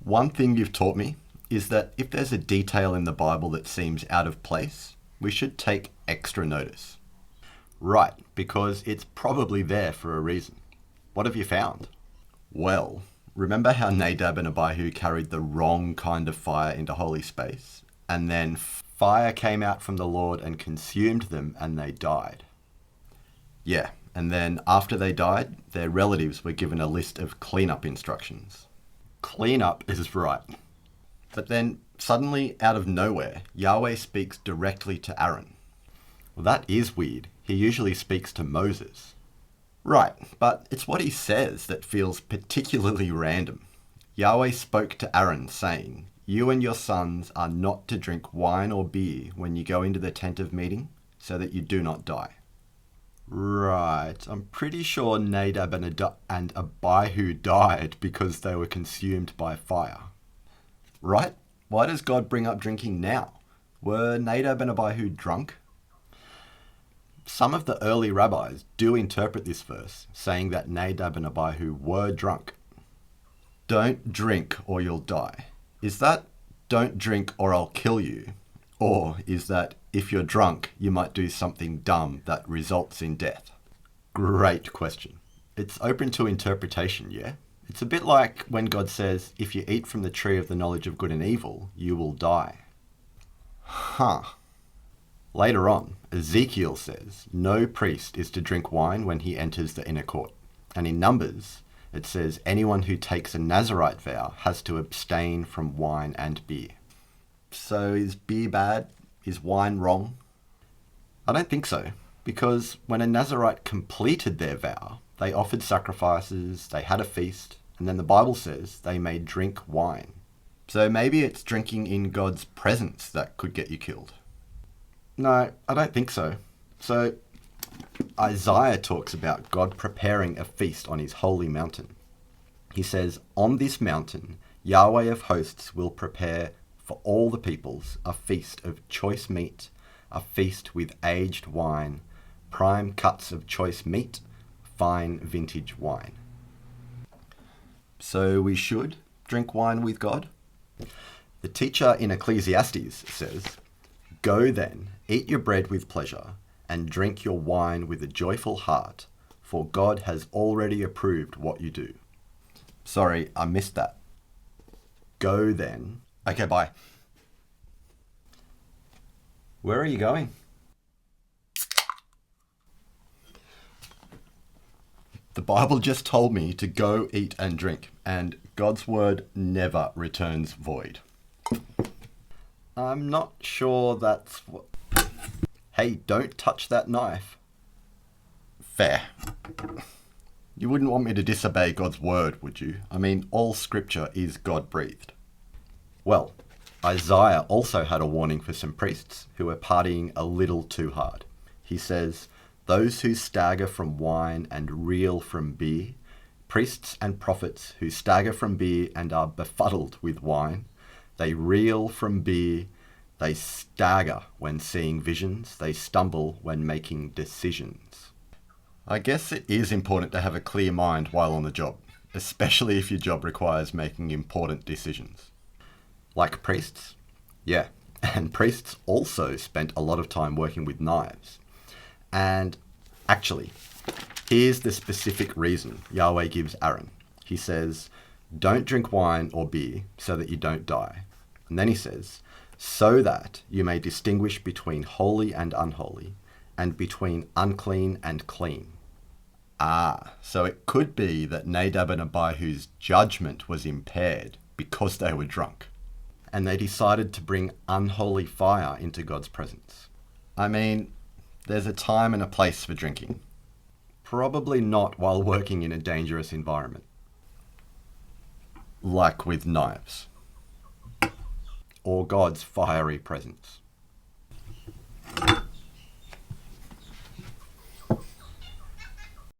One thing you've taught me is that if there's a detail in the Bible that seems out of place, we should take extra notice. Right, because it's probably there for a reason. What have you found? Well, remember how Nadab and Abihu carried the wrong kind of fire into holy space, and then fire came out from the Lord and consumed them, and they died? Yeah, and then after they died, their relatives were given a list of cleanup instructions. Cleanup is right. But then, suddenly, out of nowhere, Yahweh speaks directly to Aaron. Well, that is weird. He usually speaks to Moses. Right, but it's what he says that feels particularly random. Yahweh spoke to Aaron, saying, "You and your sons are not to drink wine or beer when you go into the tent of meeting, so that you do not die." Right, I'm pretty sure Nadab and Abihu died because they were consumed by fire. Right? Why does God bring up drinking now? Were Nadab and Abihu drunk? Some of the early rabbis do interpret this verse, saying that Nadab and Abihu were drunk. Don't drink or you'll die. Is that don't drink or I'll kill you? Or is that if you're drunk, you might do something dumb that results in death? Great question. It's open to interpretation, yeah? It's a bit like when God says, if you eat from the tree of the knowledge of good and evil, you will die. Huh. Later on, Ezekiel says, no priest is to drink wine when he enters the inner court. And in Numbers, it says anyone who takes a Nazirite vow has to abstain from wine and beer. So is beer bad? Is wine wrong? I don't think so, because when a Nazirite completed their vow, they offered sacrifices, they had a feast, and then the Bible says they may drink wine. So maybe it's drinking in God's presence that could get you killed. No, I don't think so. So Isaiah talks about God preparing a feast on his holy mountain. He says, on this mountain, Yahweh of hosts will prepare for all the peoples a feast of choice meat, a feast with aged wine, prime cuts of choice meat, fine vintage wine. So we should drink wine with God? The teacher in Ecclesiastes says, go then, eat your bread with pleasure, and drink your wine with a joyful heart, for God has already approved what you do. Sorry, I missed that. Go then. Okay, bye. Where are you going? The Bible just told me to go eat and drink, and God's word never returns void. I'm not sure that's what... Hey, don't touch that knife. Fair. You wouldn't want me to disobey God's word, would you? I mean, all scripture is God-breathed. Well, Isaiah also had a warning for some priests who were partying a little too hard. He says, those who stagger from wine and reel from beer, priests and prophets who stagger from beer and are befuddled with wine, they reel from beer, they stagger when seeing visions, they stumble when making decisions. I guess it is important to have a clear mind while on the job, especially if your job requires making important decisions. Like priests? Yeah, and priests also spent a lot of time working with knives. And actually, here's the specific reason Yahweh gives Aaron. He says, don't drink wine or beer so that you don't die. And then he says, so that you may distinguish between holy and unholy, and between unclean and clean. Ah, so it could be that Nadab and Abihu's judgment was impaired because they were drunk, and they decided to bring unholy fire into God's presence. I mean, there's a time and a place for drinking. Probably not while working in a dangerous environment. Like with knives. Or God's fiery presence.